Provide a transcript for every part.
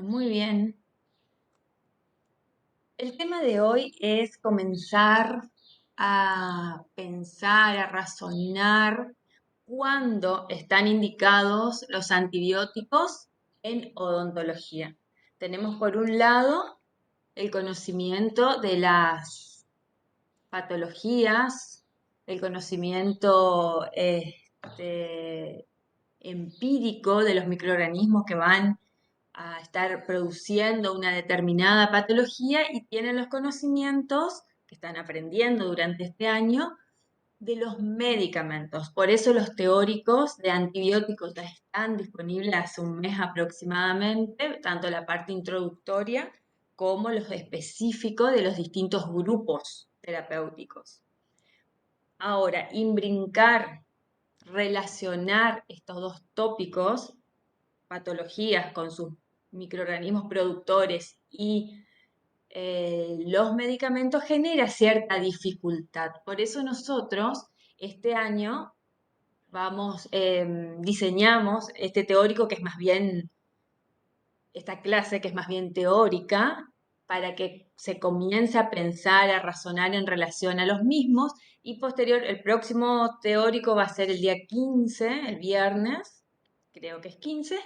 Muy bien. El tema de hoy es comenzar a pensar, a razonar cuándo están indicados los antibióticos en odontología. Tenemos por un lado el conocimiento de las patologías, el conocimiento empírico de los microorganismos que van a estar produciendo una determinada patología y tienen los conocimientos que están aprendiendo durante este año de los medicamentos. Por eso los teóricos de antibióticos ya están disponibles hace un mes aproximadamente, tanto la parte introductoria como los específicos de los distintos grupos terapéuticos. Ahora, imbrincar, relacionar estos dos tópicos, patologías con sus microorganismos productores y los medicamentos, genera cierta dificultad. Por eso nosotros este año diseñamos este teórico que es más bien, esta clase que es más bien teórica, para que se comience a pensar, a razonar en relación a los mismos, y el próximo teórico va a ser el día 15, el viernes, creo que es 15.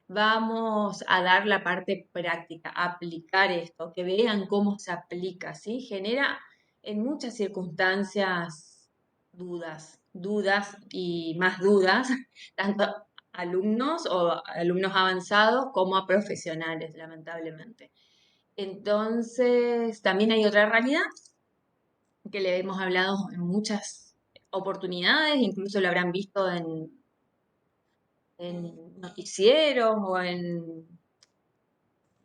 Vamos a dar la parte práctica, aplicar esto, que vean cómo se aplica, ¿sí? Genera en muchas circunstancias dudas y más dudas, tanto alumnos o alumnos avanzados como a profesionales, lamentablemente. Entonces, también hay otra realidad que le hemos hablado en muchas oportunidades, incluso lo habrán visto en noticieros o en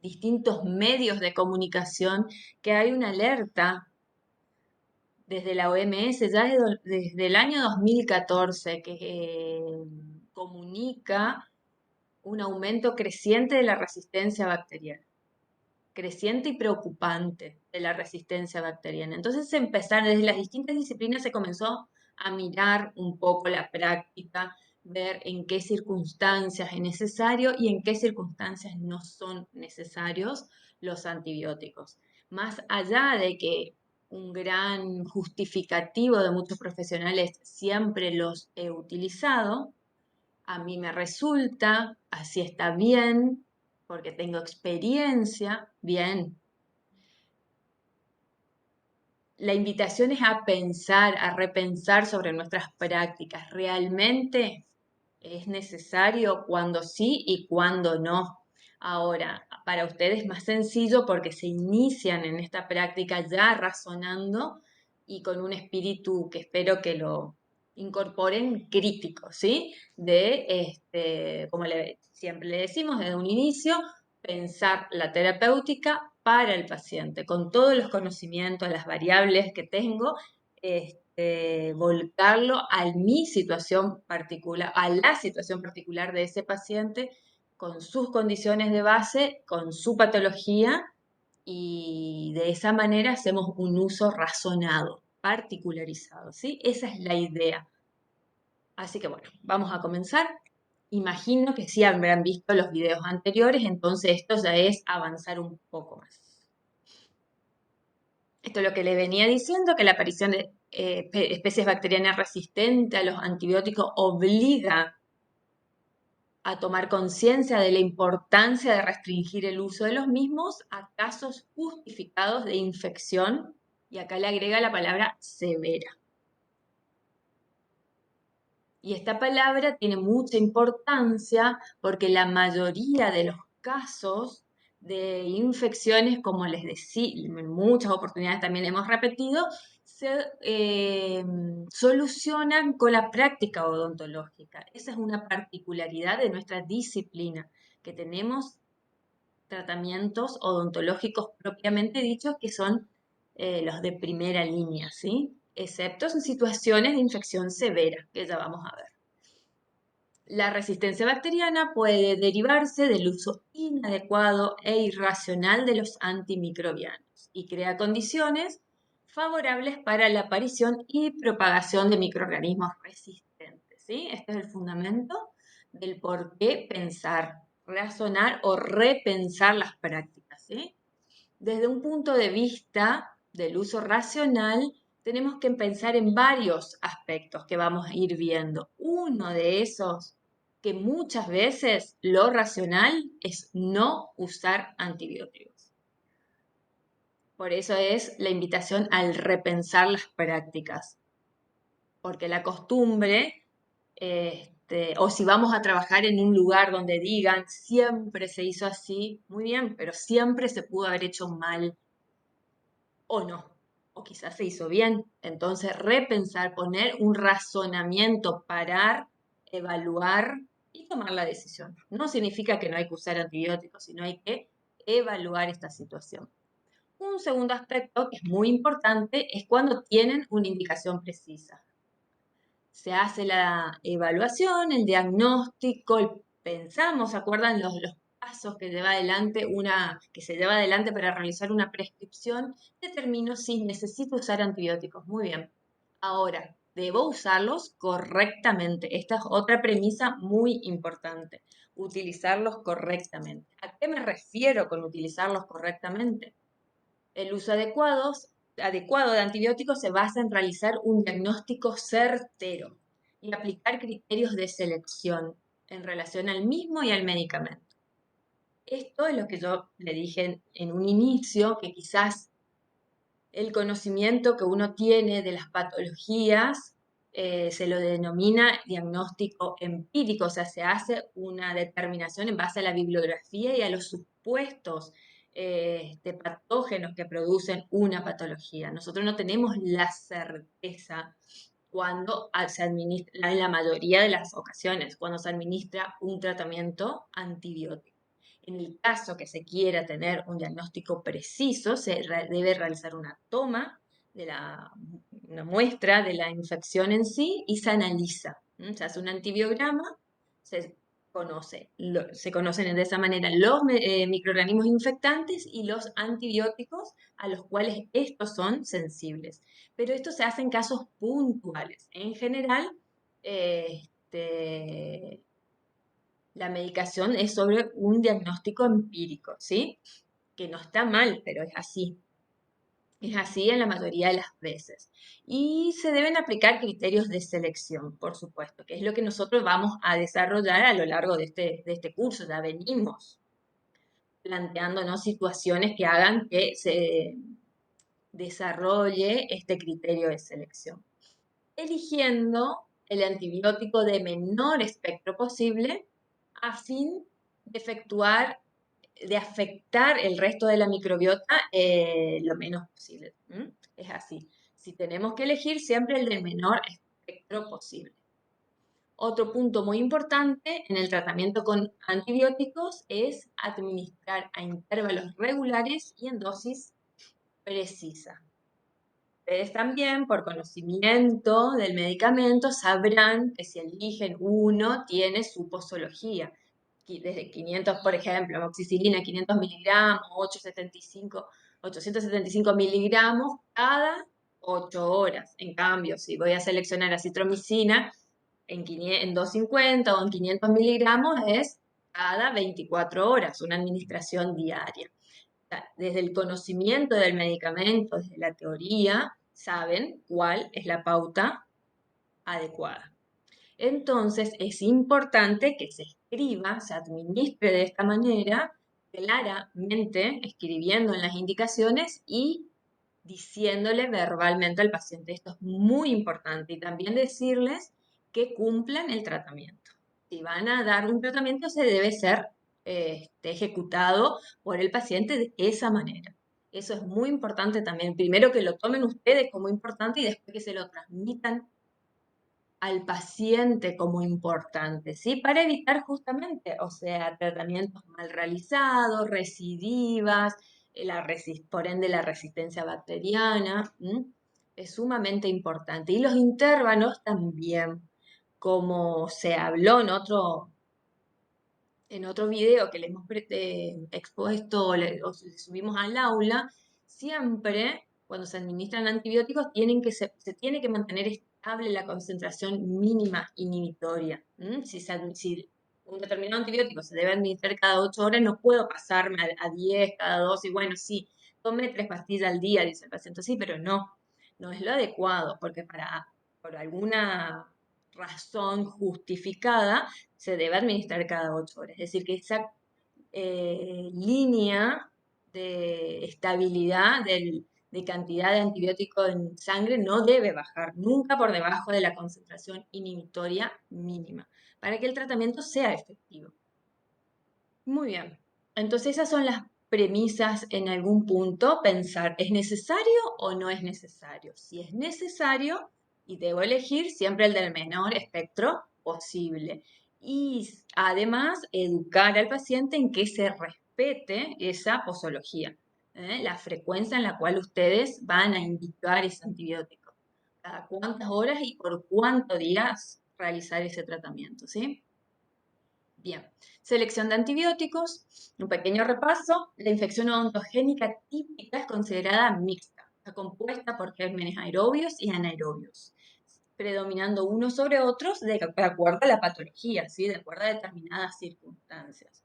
distintos medios de comunicación, que hay una alerta desde la OMS ya desde el año 2014 que comunica un aumento creciente de la resistencia bacteriana, creciente y preocupante de la resistencia bacteriana. Entonces desde las distintas disciplinas se comenzó a mirar un poco la práctica, ver en qué circunstancias es necesario y en qué circunstancias no son necesarios los antibióticos. Más allá de que un gran justificativo de muchos profesionales siempre los he utilizado, a mí me resulta, así está bien, porque tengo experiencia, bien. La invitación es a pensar, a repensar sobre nuestras prácticas. ¿Realmente es necesario cuando sí y cuando no? Ahora, para ustedes es más sencillo porque se inician en esta práctica ya razonando y con un espíritu que espero que lo incorporen crítico, ¿sí? Como siempre le decimos desde un inicio, pensar la terapéutica para el paciente, con todos los conocimientos, las variables que tengo, volcarlo a mi situación particular, a la situación particular de ese paciente, con sus condiciones de base, con su patología, y de esa manera hacemos un uso razonado, particularizado, ¿sí? Esa es la idea. Así que bueno, vamos a comenzar. Imagino que sí habrán visto los videos anteriores, entonces esto ya es avanzar un poco más. Esto es lo que le venía diciendo, que la aparición de especies bacterianas resistentes a los antibióticos obliga a tomar conciencia de la importancia de restringir el uso de los mismos a casos justificados de infección, y acá le agrega la palabra severa. Y esta palabra tiene mucha importancia porque la mayoría de los casos de infecciones, como les decía, en muchas oportunidades también hemos repetido, se solucionan con la práctica odontológica. Esa es una particularidad de nuestra disciplina, que tenemos tratamientos odontológicos propiamente dichos que son los de primera línea, ¿sí? Excepto en situaciones de infección severa, que ya vamos a ver. La resistencia bacteriana puede derivarse del uso inadecuado e irracional de los antimicrobianos y crea condiciones favorables para la aparición y propagación de microorganismos resistentes, ¿sí? Este es el fundamento del por qué pensar razonar o repensar las prácticas, ¿sí? Desde un punto de vista del uso racional, tenemos que pensar en varios aspectos que vamos a ir viendo. Uno de esos, que muchas veces lo racional es no usar antibióticos. Por eso es la invitación al repensar las prácticas, porque la costumbre, o si vamos a trabajar en un lugar donde digan siempre se hizo así, muy bien, pero siempre se pudo haber hecho mal o no, o quizás se hizo bien. Entonces, repensar, poner un razonamiento, parar, evaluar y tomar la decisión. No significa que no hay que usar antibióticos, sino hay que evaluar esta situación. Un segundo aspecto que es muy importante es cuando tienen una indicación precisa. Se hace la evaluación, el diagnóstico, pensamos, ¿se acuerdan los pasos que lleva adelante que se lleva adelante para realizar una prescripción? Determino si necesito usar antibióticos. Muy bien. Ahora, debo usarlos correctamente. Esta es otra premisa muy importante. Utilizarlos correctamente. ¿A qué me refiero con utilizarlos correctamente? El uso adecuado de antibióticos se basa en realizar un diagnóstico certero y aplicar criterios de selección en relación al mismo y al medicamento. Esto es lo que yo le dije en un inicio, que quizás el conocimiento que uno tiene de las patologías se lo denomina diagnóstico empírico, o sea, se hace una determinación en base a la bibliografía y a los supuestos de patógenos que producen una patología. Nosotros no tenemos la certeza cuando se administra, en la mayoría de las ocasiones, cuando se administra un tratamiento antibiótico. En el caso que se quiera tener un diagnóstico preciso, se debe realizar una toma de una muestra de la infección en sí y se analiza. Se hace un antibiograma, se se conocen de esa manera los microorganismos infectantes y los antibióticos a los cuales estos son sensibles. Pero esto se hace en casos puntuales. En general, la medicación es sobre un diagnóstico empírico, ¿sí? Que no está mal, pero es así. Es así en la mayoría de las veces. Y se deben aplicar criterios de selección, por supuesto, que es lo que nosotros vamos a desarrollar a lo largo de este curso. Ya venimos planteándonos situaciones que hagan que se desarrolle este criterio de selección. Eligiendo el antibiótico de menor espectro posible a fin de de afectar el resto de la microbiota lo menos posible. Es así. Si tenemos que elegir, siempre el del menor espectro posible. Otro punto muy importante en el tratamiento con antibióticos es administrar a intervalos regulares y en dosis precisa. Ustedes también, por conocimiento del medicamento, sabrán que si eligen uno, tiene su posología. Desde 500, por ejemplo, amoxicilina, 500 miligramos, 875 miligramos cada 8 horas. En cambio, si voy a seleccionar acitromicina en 250 o en 500 miligramos, es cada 24 horas, una administración diaria. Desde el conocimiento del medicamento, desde la teoría, saben cuál es la pauta adecuada. Entonces, es importante que se escriba, se administre de esta manera, claramente, escribiendo en las indicaciones y diciéndole verbalmente al paciente. Esto es muy importante. Y también decirles que cumplan el tratamiento. Si van a dar un tratamiento, se debe ser ejecutado por el paciente de esa manera. Eso es muy importante también. Primero que lo tomen ustedes como importante y después que se lo transmitan al paciente como importante, ¿sí? Para evitar justamente, o sea, tratamientos mal realizados, recidivas, por ende la resistencia bacteriana, es sumamente importante. Y los intervalos también, como se habló en otro video que le hemos expuesto o subimos al aula, siempre cuando se administran antibióticos se tiene que mantener estable la concentración mínima inhibitoria. Si un determinado antibiótico se debe administrar cada 8 horas, no puedo pasarme a 10, cada 12, y bueno, sí, tome 3 pastillas al día, dice el paciente, sí, pero no, no es lo adecuado, porque por alguna razón justificada se debe administrar cada 8 horas. Es decir, que esa línea de estabilidad de cantidad de antibiótico en sangre no debe bajar nunca por debajo de la concentración inhibitoria mínima para que el tratamiento sea efectivo. Muy bien. Entonces esas son las premisas en algún punto. Pensar, ¿es necesario o no es necesario? Si es necesario, y debo elegir siempre el del menor espectro posible. Y además, educar al paciente en que se respete esa posología, la frecuencia en la cual ustedes van a indicar ese antibiótico. Cada cuántas horas y por cuántos días realizar ese tratamiento, ¿sí? Bien, selección de antibióticos, un pequeño repaso. La infección odontogénica típica es considerada mixta, está compuesta por gérmenes aerobios y anaerobios, predominando unos sobre otros de acuerdo a la patología, ¿sí? De acuerdo a determinadas circunstancias.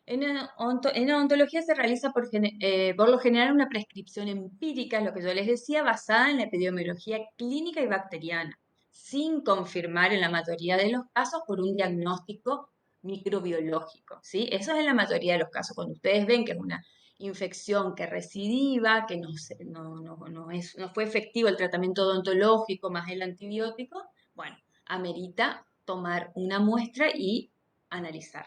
En odontología se realiza por lo general una prescripción empírica, lo que yo les decía, basada en la epidemiología clínica y bacteriana, sin confirmar en la mayoría de los casos por un diagnóstico microbiológico, ¿sí? Eso es en la mayoría de los casos. Cuando ustedes ven que es una infección que recidiva, que no fue efectivo el tratamiento odontológico más el antibiótico, bueno, amerita tomar una muestra y analizar.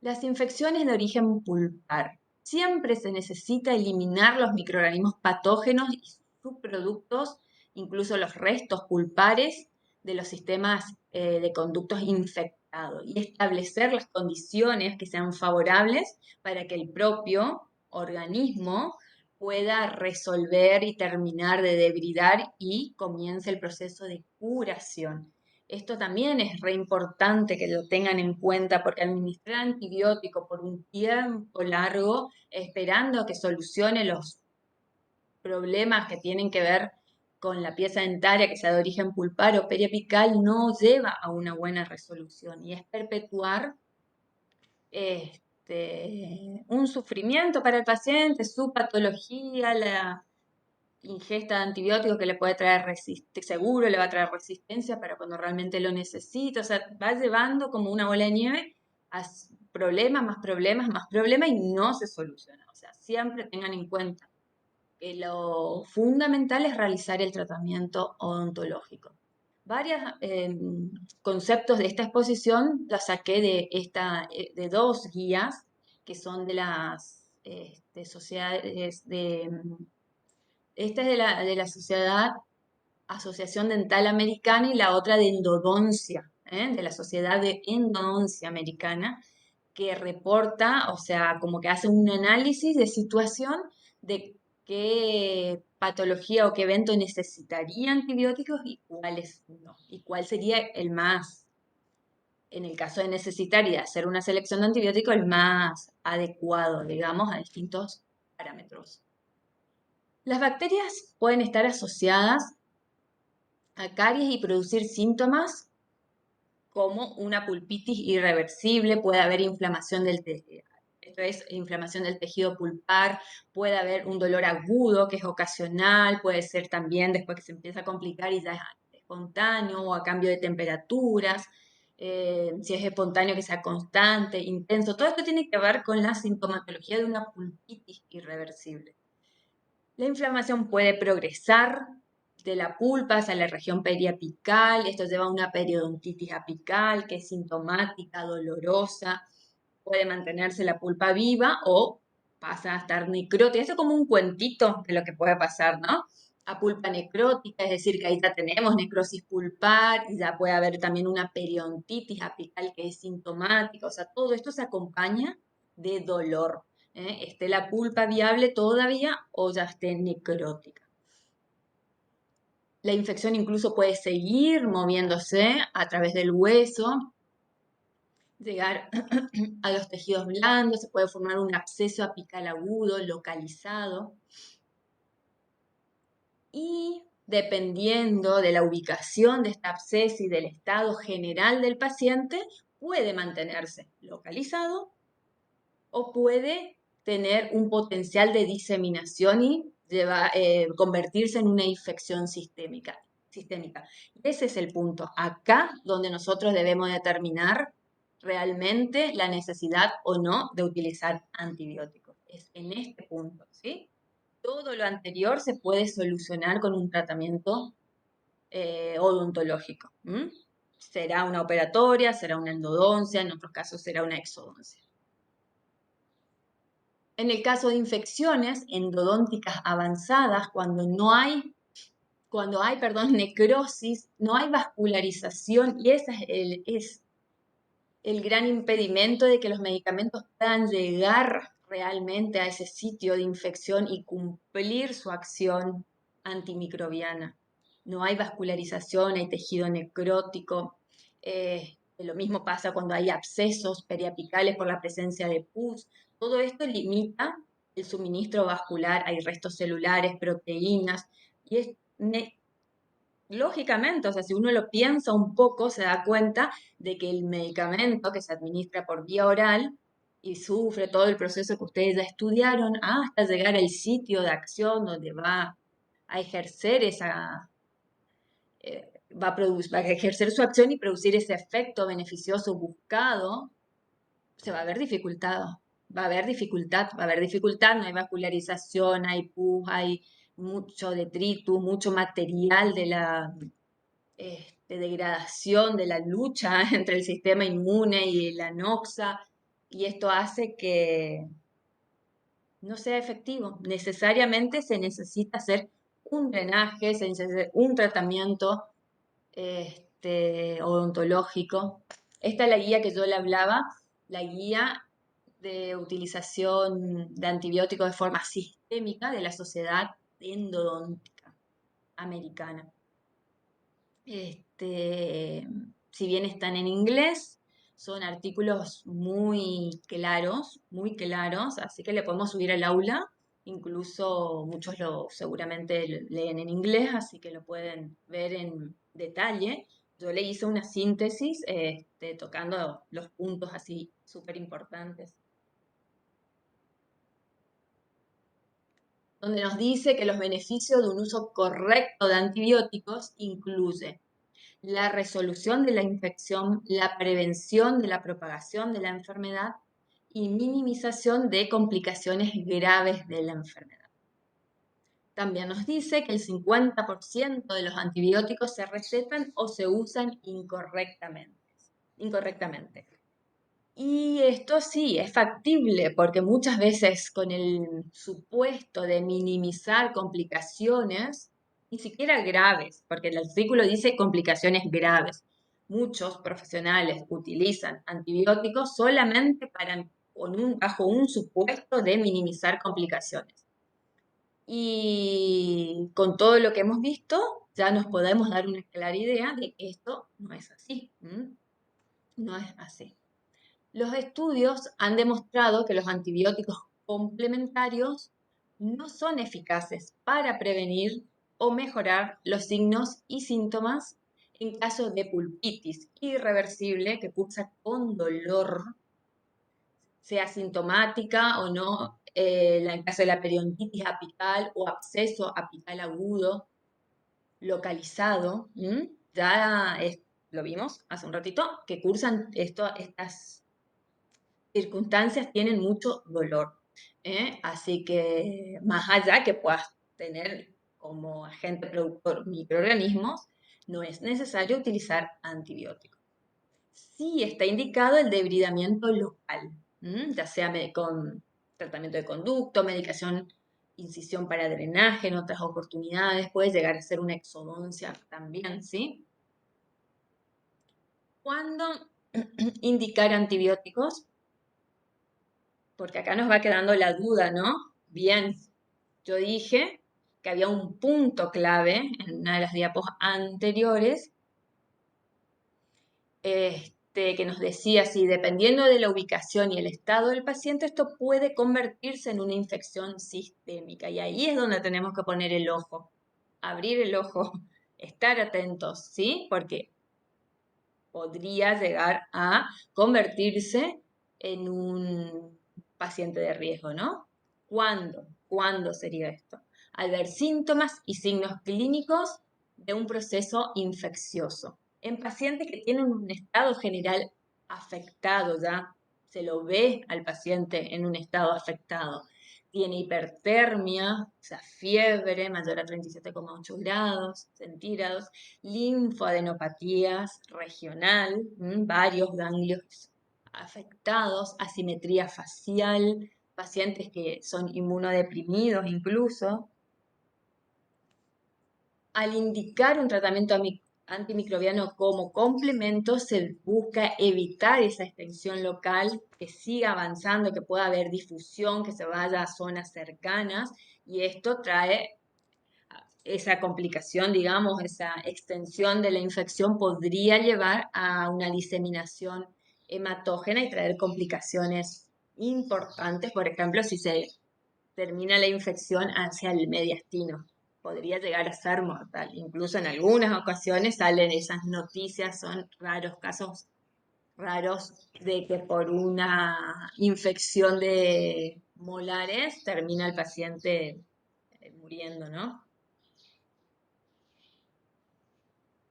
Las infecciones de origen pulpar. Siempre se necesita eliminar los microorganismos patógenos y sus subproductos, incluso los restos pulpares de los sistemas de conductos infectados y establecer las condiciones que sean favorables para que el propio organismo pueda resolver y terminar de debridar y comience el proceso de curación. Esto también es re importante que lo tengan en cuenta porque administrar antibiótico por un tiempo largo, esperando a que solucione los problemas que tienen que ver con la pieza dentaria, que sea de origen pulpar o periapical, no lleva a una buena resolución y es perpetuar un sufrimiento para el paciente, su patología, la ingesta de antibióticos que le puede traer seguro le va a traer resistencia para cuando realmente lo necesita. O sea, va llevando como una bola de nieve a problemas, más problemas, más problemas y no se soluciona. O sea, siempre tengan en cuenta que lo fundamental es realizar el tratamiento odontológico. Varios conceptos de esta exposición los saqué de dos guías que son de las sociedades esta es de la Sociedad Asociación Dental Americana y la otra de endodoncia, de la Sociedad de Endodoncia Americana, que reporta, o sea, como que hace un análisis de situación de qué patología o qué evento necesitaría antibióticos y cuáles no, y cuál sería el más, en el caso de necesitar y de hacer una selección de antibióticos, el más adecuado, digamos, a distintos parámetros. Las bacterias pueden estar asociadas a caries y producir síntomas como una pulpitis irreversible, puede haber inflamación del tejido. Esto es inflamación del tejido pulpar, puede haber un dolor agudo que es ocasional, puede ser también después que se empieza a complicar y ya es espontáneo o a cambio de temperaturas, si es espontáneo que sea constante, intenso. Todo esto tiene que ver con la sintomatología de una pulpitis irreversible. La inflamación puede progresar de la pulpa hacia la región periapical. Esto lleva a una periodontitis apical que es sintomática, dolorosa. Puede mantenerse la pulpa viva o pasa a estar necrótica. Esto es como un cuentito de lo que puede pasar, ¿no? A pulpa necrótica, es decir, que ahí ya tenemos necrosis pulpar y ya puede haber también una periodontitis apical que es sintomática. O sea, todo esto se acompaña de dolor. Esté la pulpa viable todavía o ya esté necrótica. La infección incluso puede seguir moviéndose a través del hueso, llegar a los tejidos blandos, se puede formar un absceso apical agudo localizado y dependiendo de la ubicación de este absceso y del estado general del paciente, puede mantenerse localizado o puede tener un potencial de diseminación y convertirse en una infección sistémica. Ese es el punto. Acá donde nosotros debemos determinar realmente la necesidad o no de utilizar antibióticos. Es en este punto, ¿sí? Todo lo anterior se puede solucionar con un tratamiento odontológico. Será una operatoria, será una endodoncia, en otros casos será una exodoncia. En el caso de infecciones endodónticas avanzadas, cuando hay, perdón, necrosis, no hay vascularización y ese es el gran impedimento de que los medicamentos puedan llegar realmente a ese sitio de infección y cumplir su acción antimicrobiana. No hay vascularización, hay tejido necrótico. Lo mismo pasa cuando hay abscesos periapicales por la presencia de pus. Todo esto limita el suministro vascular, hay restos celulares, proteínas, y es lógicamente, o sea, si uno lo piensa un poco, se da cuenta de que el medicamento que se administra por vía oral y sufre todo el proceso que ustedes ya estudiaron hasta llegar al sitio de acción donde va a ejercer va a ejercer su acción y producir ese efecto beneficioso buscado, se va a ver dificultado. Va a haber dificultad, no hay vascularización, hay pus, hay mucho detritus, mucho material de la degradación de la lucha entre el sistema inmune y la noxa, y esto hace que no sea efectivo. Necesariamente se necesita hacer un drenaje, se necesita un tratamiento odontológico. Esta es la guía que yo le hablaba, la guía de utilización de antibióticos de forma sistémica de la Sociedad Endodóntica Americana. Si bien están en inglés, son artículos muy claros, así que le podemos subir al aula. Incluso muchos seguramente leen en inglés, así que lo pueden ver en detalle. Yo le hice una síntesis tocando los puntos así súper importantes, donde nos dice que los beneficios de un uso correcto de antibióticos incluye la resolución de la infección, la prevención de la propagación de la enfermedad y minimización de complicaciones graves de la enfermedad. También nos dice que el 50% de los antibióticos se recetan o se usan incorrectamente. Y esto sí, es factible porque muchas veces con el supuesto de minimizar complicaciones, ni siquiera graves, porque el artículo dice complicaciones graves. Muchos profesionales utilizan antibióticos solamente bajo un supuesto de minimizar complicaciones. Y con todo lo que hemos visto, ya nos podemos dar una clara idea de que esto no es así. No es así. Los estudios han demostrado que los antibióticos complementarios no son eficaces para prevenir o mejorar los signos y síntomas en caso de pulpitis irreversible que cursa con dolor, sea sintomática o no, en caso de la periodontitis apical o absceso apical agudo localizado, lo vimos hace un ratito, que cursan estas circunstancias tienen mucho dolor. Así que más allá que puedas tener como agente productor microorganismos, no es necesario utilizar antibióticos. Sí está indicado el debridamiento local, ya sea con tratamiento de conducto, medicación, incisión para drenaje, en otras oportunidades puede llegar a ser una exodoncia también, ¿sí? ¿Cuándo indicar antibióticos? Porque acá nos va quedando la duda, ¿no? Bien, yo dije que había un punto clave en una de las diapos anteriores, que nos decía si dependiendo de la ubicación y el estado del paciente, esto puede convertirse en una infección sistémica. Y ahí es donde tenemos que poner el ojo, abrir el ojo, estar atentos, ¿sí? Porque podría llegar a convertirse en un paciente de riesgo, ¿no? ¿Cuándo? ¿Cuándo sería esto? Al ver síntomas y signos clínicos de un proceso infeccioso. En pacientes que tienen un estado general afectado, ya se lo ve al paciente en un estado afectado. Tiene hipertermia, o sea, fiebre mayor a 37,8 grados centígrados, linfoadenopatías regional, varios ganglios afectados, asimetría facial, pacientes que son inmunodeprimidos incluso. Al indicar un tratamiento antimicrobiano como complemento, se busca evitar esa extensión local, que siga avanzando, que pueda haber difusión, que se vaya a zonas cercanas, y esto trae esa complicación, digamos, esa extensión de la infección podría llevar a una diseminación hematógena y traer complicaciones importantes, por ejemplo, si se termina la infección hacia el mediastino. Podría llegar a ser mortal. Incluso en algunas ocasiones salen esas noticias, son raros casos raros de que por una infección de molares termina el paciente muriendo, ¿no?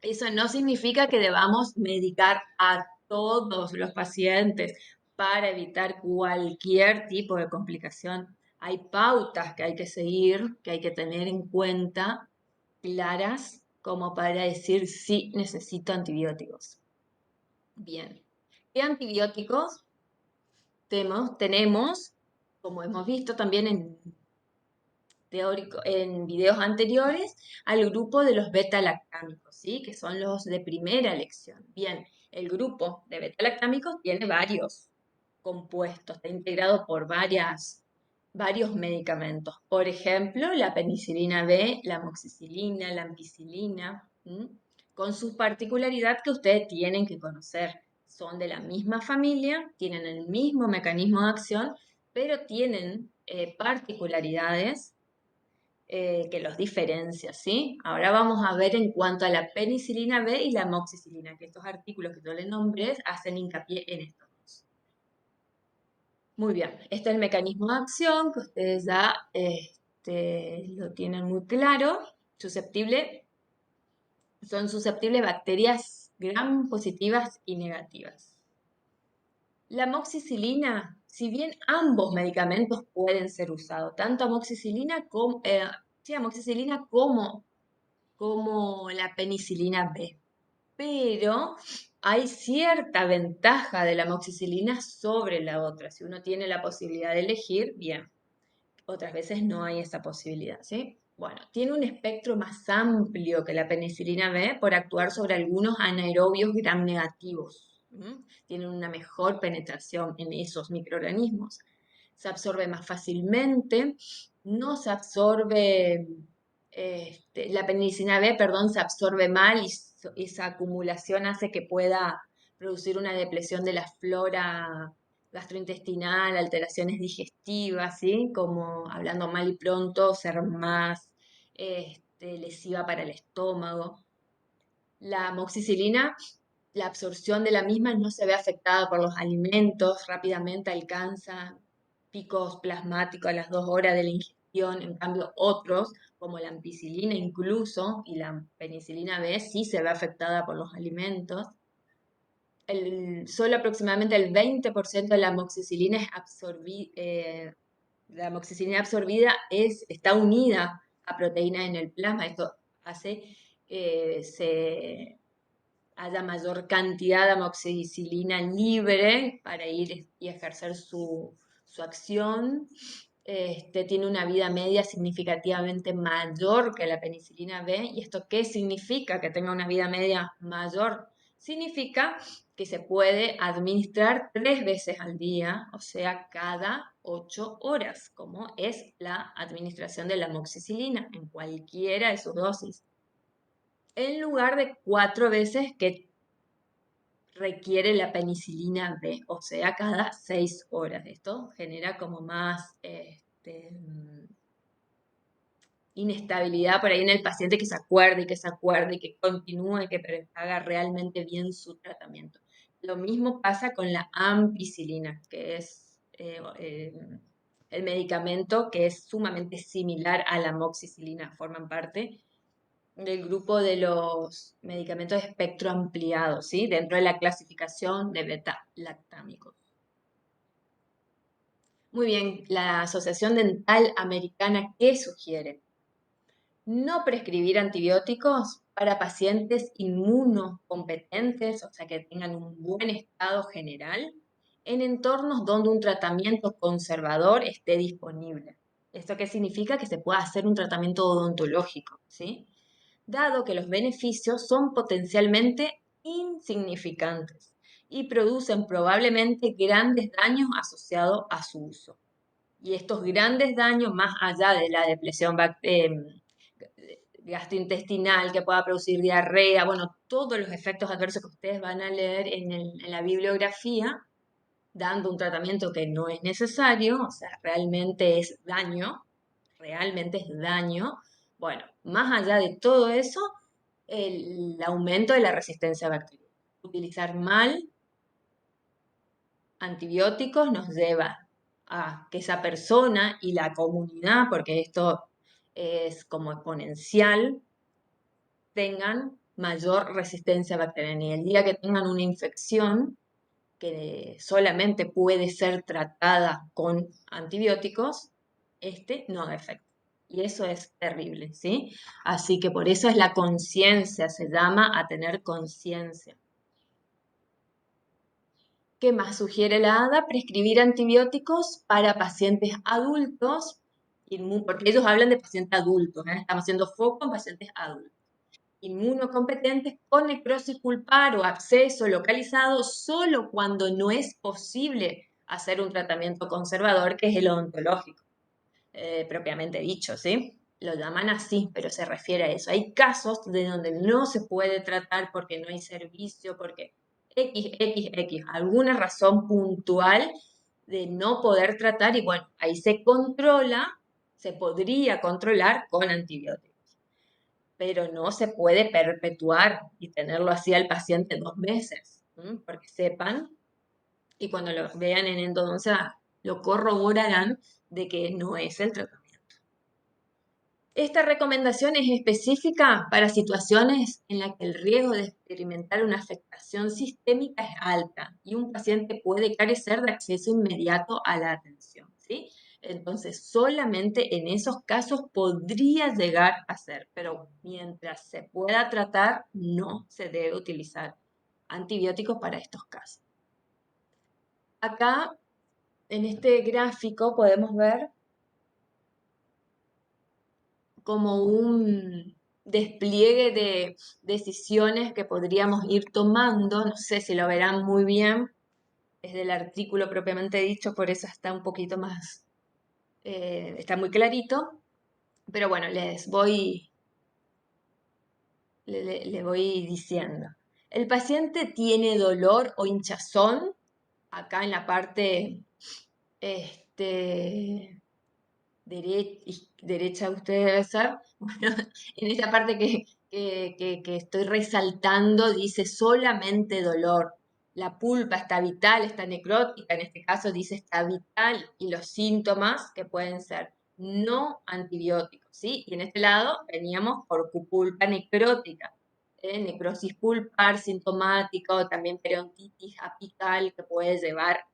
Eso no significa que debamos medicar a todos los pacientes para evitar cualquier tipo de complicación. Hay pautas que hay que seguir, que hay que tener en cuenta, claras, como para decir sí necesito antibióticos. Bien, ¿qué antibióticos tenemos? Como hemos visto también en videos anteriores, al grupo de los beta-lactámicos, ¿sí? Que son los de primera elección. Bien, el grupo de beta-lactámicos tiene varios compuestos, está integrado por varios medicamentos. Por ejemplo, la penicilina B, la amoxicilina, la ampicilina, con su particularidad que ustedes tienen que conocer. Son de la misma familia, tienen el mismo mecanismo de acción, pero tienen particularidades que los diferencia, ¿sí? Ahora vamos a ver en cuanto a la penicilina B y la amoxicilina, que estos artículos que yo les nombré hacen hincapié en estos dos. Muy bien, este es el mecanismo de acción que ustedes ya lo tienen muy claro. Son susceptibles bacterias gram positivas y negativas. La amoxicilina, si bien ambos medicamentos pueden ser usados, tanto amoxicilina como la penicilina B, pero hay cierta ventaja de la amoxicilina sobre la otra. Si uno tiene la posibilidad de elegir, bien. Otras veces no hay esa posibilidad, ¿sí? Bueno, tiene un espectro más amplio que la penicilina B por actuar sobre algunos anaerobios gram negativos. Tienen una mejor penetración en esos microorganismos. Se absorbe más fácilmente, no se absorbe, la penicilina B, perdón, se absorbe mal y esa acumulación hace que pueda producir una depresión de la flora gastrointestinal, alteraciones digestivas, ¿sí? Como hablando mal y pronto, ser más lesiva para el estómago. La amoxicilina, la absorción de la misma no se ve afectada por los alimentos, rápidamente alcanza picos plasmáticos a las 2 horas de la ingestión, en cambio otros, como la ampicilina incluso y la penicilina B, sí se ve afectada por los alimentos. Solo aproximadamente el 20% de la amoxicilina la amoxicilina absorbida está unida a proteínas en el plasma. Esto hace que se haya mayor cantidad de amoxicilina libre para ir y ejercer su acción. Tiene una vida media significativamente mayor que la penicilina B. ¿Y esto qué significa que tenga una vida media mayor? Significa que se puede administrar 3 veces al día, o sea, cada 8 horas, como es la administración de la amoxicilina en cualquiera de sus dosis, en lugar de 4 veces que requiere la penicilina B, o sea, cada 6 horas. Esto genera como más inestabilidad por ahí en el paciente que se acuerde y que se acuerde y que continúe, que haga realmente bien su tratamiento. Lo mismo pasa con la ampicilina, que es el medicamento que es sumamente similar a la amoxicilina, forman parte del grupo de los medicamentos de espectro ampliado, ¿sí? Dentro de la clasificación de beta-lactámicos. Muy bien, la Asociación Dental Americana, ¿qué sugiere? No prescribir antibióticos para pacientes inmunocompetentes, o sea, que tengan un buen estado general, en entornos donde un tratamiento conservador esté disponible. ¿Esto qué significa? Que se pueda hacer un tratamiento odontológico, ¿sí? Dado que los beneficios son potencialmente insignificantes y producen probablemente grandes daños asociados a su uso. Y estos grandes daños, más allá de la depresión gastrointestinal que pueda producir diarrea, bueno, todos los efectos adversos que ustedes van a leer en la bibliografía, dando un tratamiento que no es necesario, o sea, realmente es daño. Bueno, más allá de todo eso, el aumento de la resistencia bacteriana. Utilizar mal antibióticos nos lleva a que esa persona y la comunidad, porque esto es como exponencial, tengan mayor resistencia bacteriana. Y el día que tengan una infección que solamente puede ser tratada con antibióticos, este no haga efecto. Y eso es terrible, ¿sí? Así que por eso es la conciencia, se llama a tener conciencia. ¿Qué más sugiere la ADA? Prescribir antibióticos para pacientes adultos, porque ellos hablan de pacientes adultos, ¿eh? Estamos haciendo foco en pacientes adultos inmunocompetentes con necrosis pulpar o absceso localizado solo cuando no es posible hacer un tratamiento conservador, que es el odontológico, propiamente dicho, ¿sí? Lo llaman así, pero se refiere a eso. Hay casos de donde no se puede tratar porque no hay servicio, porque alguna razón puntual de no poder tratar y bueno, ahí se controla, se podría controlar con antibióticos, pero no se puede perpetuar y tenerlo así al paciente 2 meses, porque sepan y cuando lo vean en endodoncia lo corroborarán de que no es el tratamiento. Esta recomendación es específica para situaciones en las que el riesgo de experimentar una afectación sistémica es alta y un paciente puede carecer de acceso inmediato a la atención, ¿sí? Entonces, solamente en esos casos podría llegar a ser, pero mientras se pueda tratar, no se debe utilizar antibióticos para estos casos. Acá, en este gráfico, podemos ver como un despliegue de decisiones que podríamos ir tomando, no sé si lo verán muy bien, es del artículo propiamente dicho, por eso está un poquito más, está muy clarito, pero bueno, le voy diciendo. El paciente tiene dolor o hinchazón, acá en la parte este, derecha usted debe ser, bueno, en esta parte que estoy resaltando dice solamente dolor. La pulpa está vital, está necrótica, en este caso dice está vital y los síntomas que pueden ser no antibióticos, ¿sí? Y en este lado veníamos por pulpa necrótica, necrosis pulpar sintomática o también peritonitis apical que puede llevar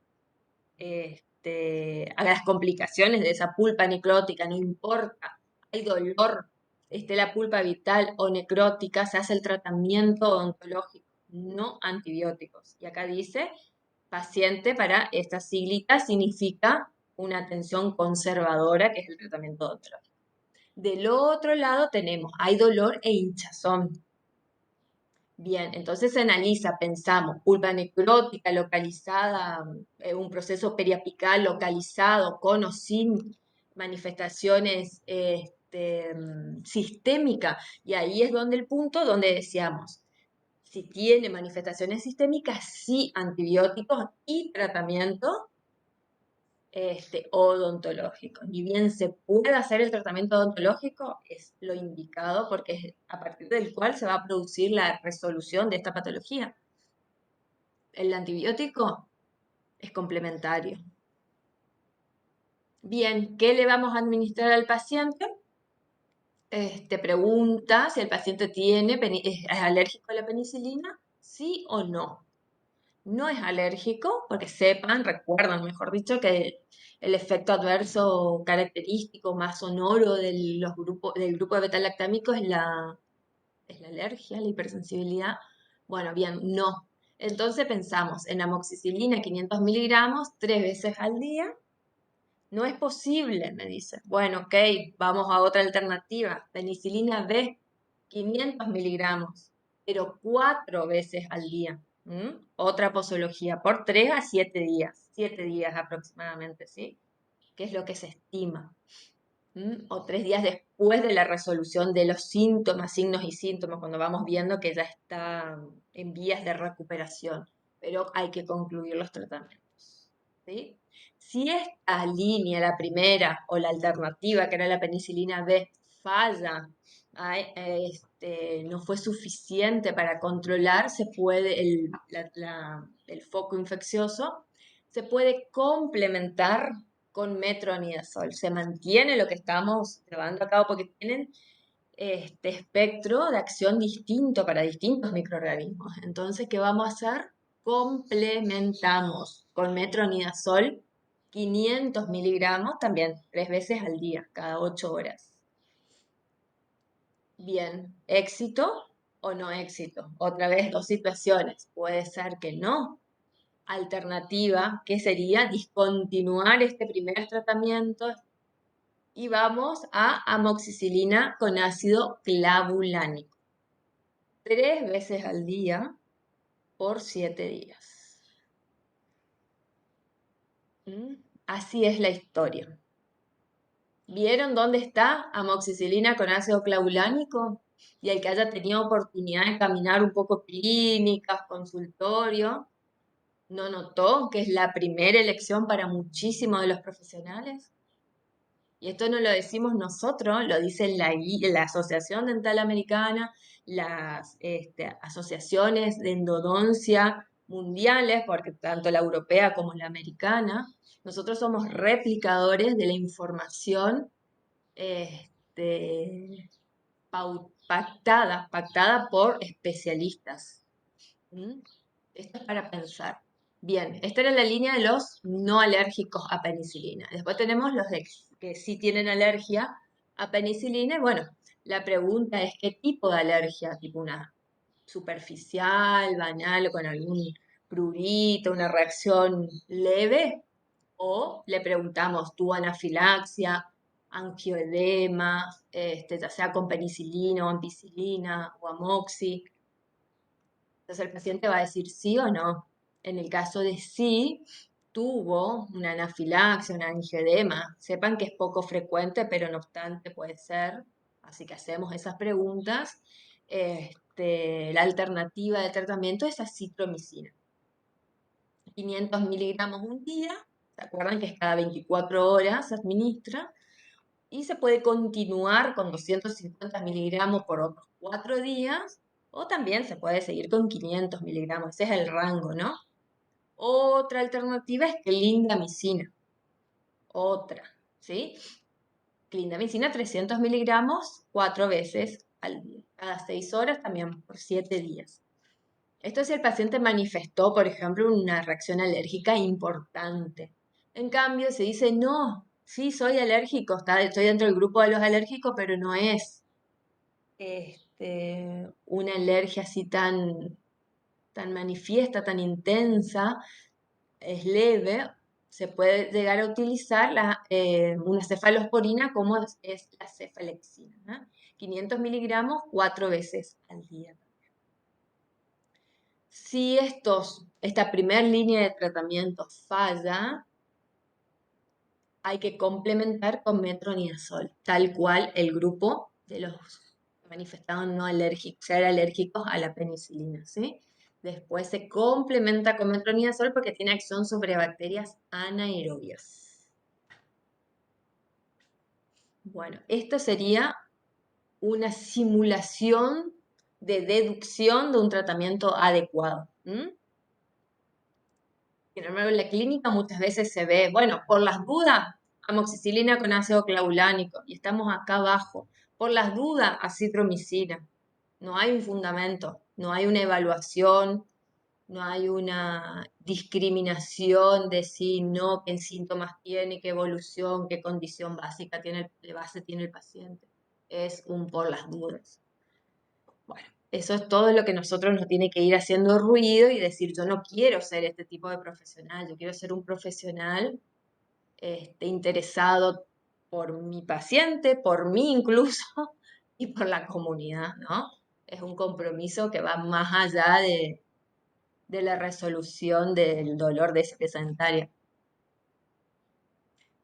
a las complicaciones de esa pulpa necrótica, no importa, hay dolor, esté la pulpa vital o necrótica, se hace el tratamiento odontológico, no antibióticos. Y acá dice, paciente para estas siglitas significa una atención conservadora, que es el tratamiento odontológico. Del otro lado tenemos, hay dolor e hinchazón. Bien, entonces se analiza, pensamos, pulpa necrótica localizada, un proceso periapical localizado con o sin manifestaciones sistémicas. Y ahí es donde el punto donde decíamos, si tiene manifestaciones sistémicas, sí antibióticos y tratamiento odontológico. Ni bien se puede hacer el tratamiento odontológico, es lo indicado porque es a partir del cual se va a producir la resolución de esta patología. El antibiótico es complementario. Bien, ¿qué le vamos a administrar al paciente? Pregunta si el paciente es alérgico a la penicilina, sí o no. No es alérgico, porque recuerdan, mejor dicho, que el efecto adverso característico más sonoro del grupo de beta-lactámico es la alergia, la hipersensibilidad. Bueno, bien, no. Entonces pensamos en amoxicilina 500 miligramos 3 veces al día. No es posible, me dice. Bueno, ok, vamos a otra alternativa. Penicilina B, 500 miligramos, pero 4 veces al día. Otra posología, por 3 a 7 días. 7 días aproximadamente, ¿sí? Que es lo que se estima. O 3 días después de la resolución de los síntomas, signos y síntomas, cuando vamos viendo que ya está en vías de recuperación. Pero hay que concluir los tratamientos, ¿sí? Si esta línea, la primera o la alternativa, que era la penicilina B, falla, no fue suficiente para controlar, se puede el foco infeccioso, se puede complementar con metronidazol. Se mantiene lo que estamos llevando a cabo porque tienen este espectro de acción distinto para distintos microorganismos. Entonces, ¿qué vamos a hacer? Complementamos con metronidazol 500 miligramos también 3 veces al día, cada 8 horas. Bien, ¿éxito o no éxito? Otra vez, dos situaciones. Puede ser que no. Alternativa, que sería discontinuar este primer tratamiento y vamos a amoxicilina con ácido clavulánico. 3 veces al día por 7 días. Así es la historia. ¿Vieron dónde está amoxicilina con ácido clavulánico? Y el que haya tenido oportunidad de caminar un poco clínicas, consultorio, ¿no notó que es la primera elección para muchísimos de los profesionales? Y esto no lo decimos nosotros, lo dice la Asociación Dental Americana, las asociaciones de endodoncia mundiales, porque tanto la europea como la americana. Nosotros somos replicadores de la información este, pactada por especialistas. ¿Mm? Esto es para pensar. Bien, esta era la línea de los no alérgicos a penicilina. Después tenemos los que sí tienen alergia a penicilina. Y bueno, la pregunta es qué tipo de alergia, tipo una superficial, banal, con algún prurito, una reacción leve, o le preguntamos, ¿tuvo anafilaxia, angioedema, ya sea con penicilina o ampicilina o amoxi? Entonces el paciente va a decir sí o no. En el caso de sí, tuvo una anafilaxia, un angioedema. Sepan que es poco frecuente, pero no obstante puede ser. Así que hacemos esas preguntas. La alternativa de tratamiento es acitromicina. 500 miligramos un día. ¿Se acuerdan que es cada 24 horas se administra? Y se puede continuar con 250 miligramos por otros 4 días, o también se puede seguir con 500 miligramos, ese es el rango, ¿no? Otra alternativa es clindamicina, otra, ¿sí? Clindamicina 300 miligramos 4 veces al día, cada 6 horas también por 7 días. Esto si el paciente manifestó, por ejemplo, una reacción alérgica importante. En cambio, se dice, no, sí, soy alérgico, estoy dentro del grupo de los alérgicos, pero no es una alergia así tan manifiesta, tan intensa, es leve, se puede llegar a utilizar una cefalosporina como es la cefalexina, ¿no? 500 miligramos 4 veces al día. Si esta primera línea de tratamiento falla, hay que complementar con metronidazol, tal cual el grupo de los manifestados no alérgicos, ser alérgicos a la penicilina, ¿sí? Después se complementa con metronidazol porque tiene acción sobre bacterias anaerobias. Bueno, esto sería una simulación de deducción de un tratamiento adecuado. Sin embargo, en la clínica muchas veces se ve, bueno, por las dudas, amoxicilina con ácido clavulánico, y estamos acá abajo. Por las dudas, acitromicina. No hay un fundamento, no hay una evaluación, no hay una discriminación de si no, qué síntomas tiene, qué evolución, qué condición básica tiene, de base tiene el paciente. Es un por las dudas. Bueno, eso es todo lo que nosotros nos tiene que ir haciendo ruido y decir, yo no quiero ser este tipo de profesional, yo quiero ser un profesional interesado por mi paciente, por mí incluso, y por la comunidad, ¿no? Es un compromiso que va más allá de la resolución del dolor de ese sanitaria.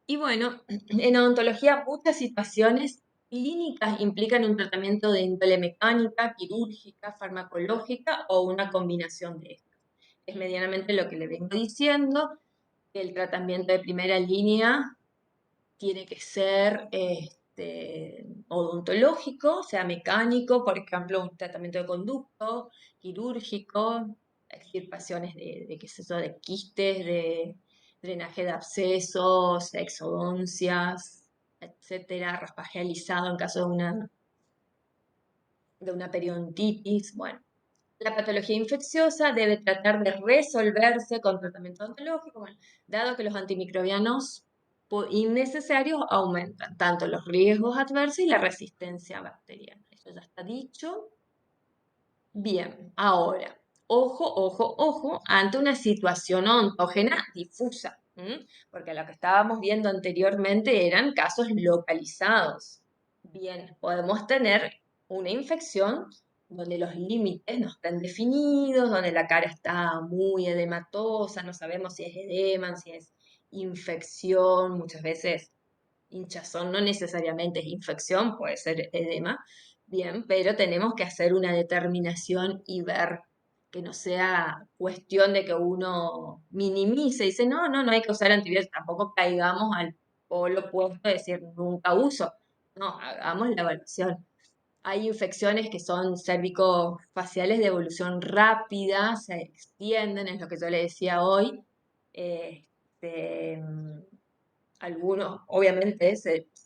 Y bueno, en odontología muchas situaciones clínicas implican un tratamiento de índole mecánica, quirúrgica, farmacológica o una combinación de estas. Es medianamente lo que le vengo diciendo, que el tratamiento de primera línea tiene que ser odontológico, o sea, mecánico, por ejemplo, un tratamiento de conducto, quirúrgico, extirpaciones de qué sé yo, de quistes, de drenaje de abscesos, exodoncias, etcétera, raspaje alisado en caso de una periodontitis. Bueno, la patología infecciosa debe tratar de resolverse con tratamiento odontológico, bueno, dado que los antimicrobianos innecesarios aumentan tanto los riesgos adversos y la resistencia bacteriana. Eso ya está dicho. Bien, ahora, ojo, ojo, ojo, ante una situación ontógena difusa, porque lo que estábamos viendo anteriormente eran casos localizados. Bien, podemos tener una infección donde los límites no están definidos, donde la cara está muy edematosa, no sabemos si es edema, si es infección, muchas veces hinchazón no necesariamente es infección, puede ser edema, bien, pero tenemos que hacer una determinación y ver que no sea cuestión de que uno minimice y dice, no, no, no hay que usar antibióticos, tampoco caigamos al polo opuesto de decir nunca uso, no, hagamos la evaluación. Hay infecciones que son cérvico-faciales de evolución rápida, se extienden, es lo que yo le decía hoy. Este, algunos, obviamente,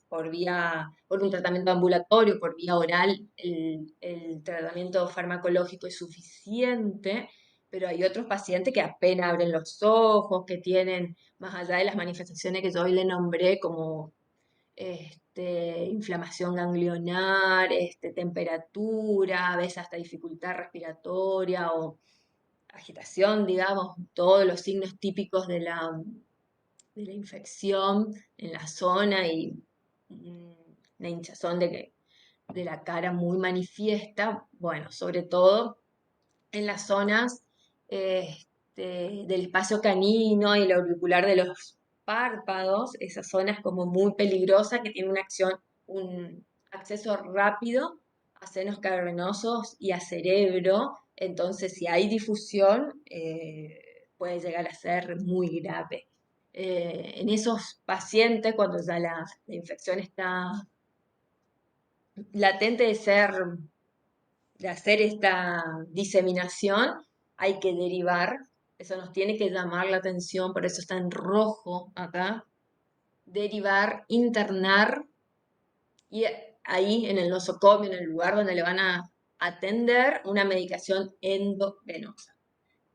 por un tratamiento ambulatorio, por vía oral, el tratamiento farmacológico es suficiente, pero hay otros pacientes que apenas abren los ojos, que tienen, más allá de las manifestaciones que yo hoy le nombré, como inflamación ganglionar, temperatura, a veces hasta dificultad respiratoria o agitación, digamos, todos los signos típicos de la infección en la zona y una hinchazón de la cara muy manifiesta, bueno, sobre todo en las zonas del espacio canino y el auricular de los párpados, esa zona es como muy peligrosa que tiene una acción, un acceso rápido a senos cavernosos y a cerebro, entonces si hay difusión puede llegar a ser muy grave. En esos pacientes, cuando ya la infección está latente de hacer esta diseminación, hay que derivar, eso nos tiene que llamar la atención, por eso está en rojo acá, derivar, internar y ahí en el nosocomio, en el lugar donde le van a atender, una medicación endovenosa.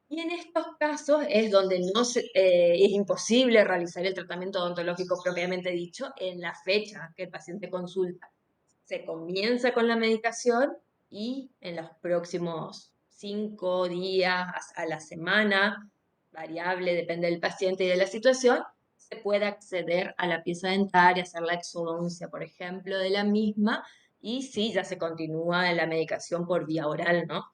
Y en estos casos es donde es imposible realizar el tratamiento odontológico propiamente dicho en la fecha que el paciente consulta. Se comienza con la medicación y en los próximos 5 días a la semana, variable, depende del paciente y de la situación, se puede acceder a la pieza dentaria, hacer la exodoncia, por ejemplo, de la misma, y sí, ya se continúa la medicación por vía oral, ¿no?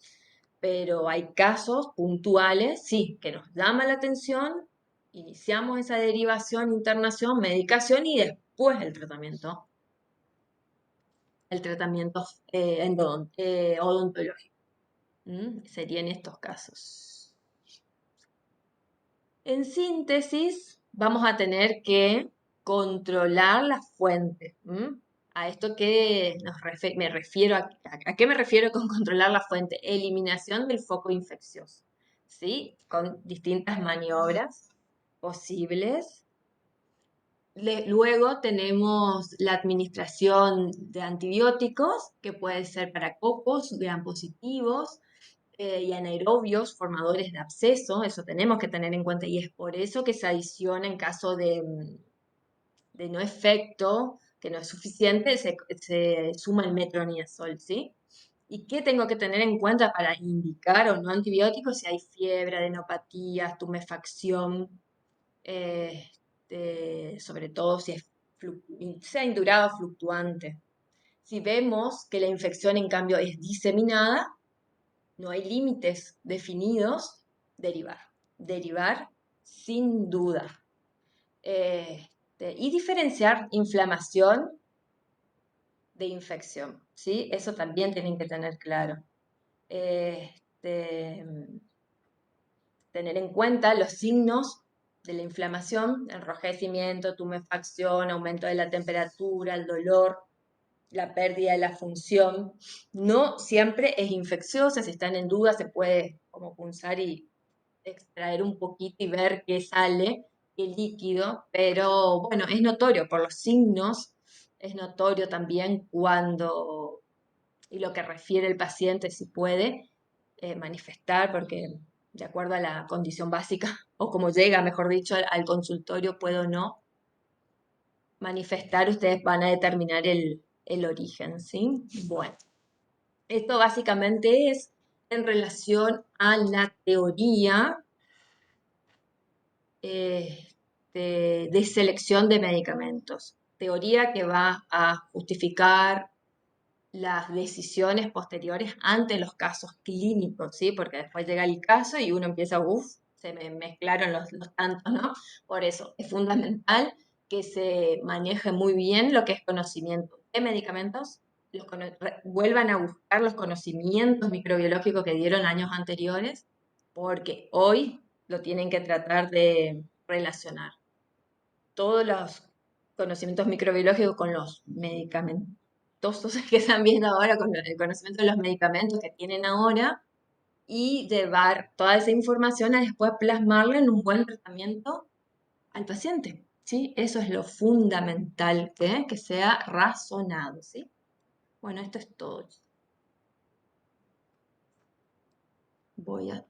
Pero hay casos puntuales, sí, que nos llama la atención, iniciamos esa derivación, internación, medicación y después el tratamiento odontológico. Sería en estos casos. En síntesis, vamos a tener que controlar la fuente. a esto que me refiero, ¿a qué me refiero con controlar la fuente? Eliminación del foco infeccioso, ¿sí? Con distintas maniobras posibles. Luego tenemos la administración de antibióticos, que puede ser para cocos, gram positivos, y anaerobios, formadores de absceso, eso tenemos que tener en cuenta y es por eso que se adiciona en caso de no efecto, que no es suficiente, se suma el metronidazol, ¿sí? ¿Y qué tengo que tener en cuenta para indicar o no antibióticos si hay fiebre, adenopatías, tumefacción, sobre todo si sea indurado o fluctuante? Si vemos que la infección en cambio es diseminada, no hay límites definidos, derivar. Derivar sin duda. Y diferenciar inflamación de infección, ¿sí? Eso también tienen que tener claro. Este, Tener en cuenta los signos de la inflamación, enrojecimiento, tumefacción, aumento de la temperatura, el dolor, la pérdida de la función. No siempre es infecciosa, si están en duda se puede como punzar y extraer un poquito y ver qué sale, qué líquido, pero bueno, es notorio por los signos, es notorio también cuando, y lo que refiere el paciente si puede manifestar, porque de acuerdo a la condición básica, o como llega, mejor dicho, al consultorio, puedo o no manifestar, ustedes van a determinar el origen, ¿sí? Bueno, esto básicamente es en relación a la teoría de selección de medicamentos. Teoría que va a justificar las decisiones posteriores ante los casos clínicos, ¿sí? Porque después llega el caso y uno empieza, uff, se me mezclaron los tantos, ¿no? Por eso es fundamental que se maneje muy bien lo que es conocimiento de medicamentos, vuelvan a buscar los conocimientos microbiológicos que dieron años anteriores, porque hoy lo tienen que tratar de relacionar. Todos los conocimientos microbiológicos con los medicamentos que están viendo ahora, con el conocimiento de los medicamentos que tienen ahora, y llevar toda esa información a después plasmarla en un buen tratamiento al paciente, ¿sí? Eso es lo fundamental, que sea razonado, ¿sí? Bueno, esto es todo. Voy a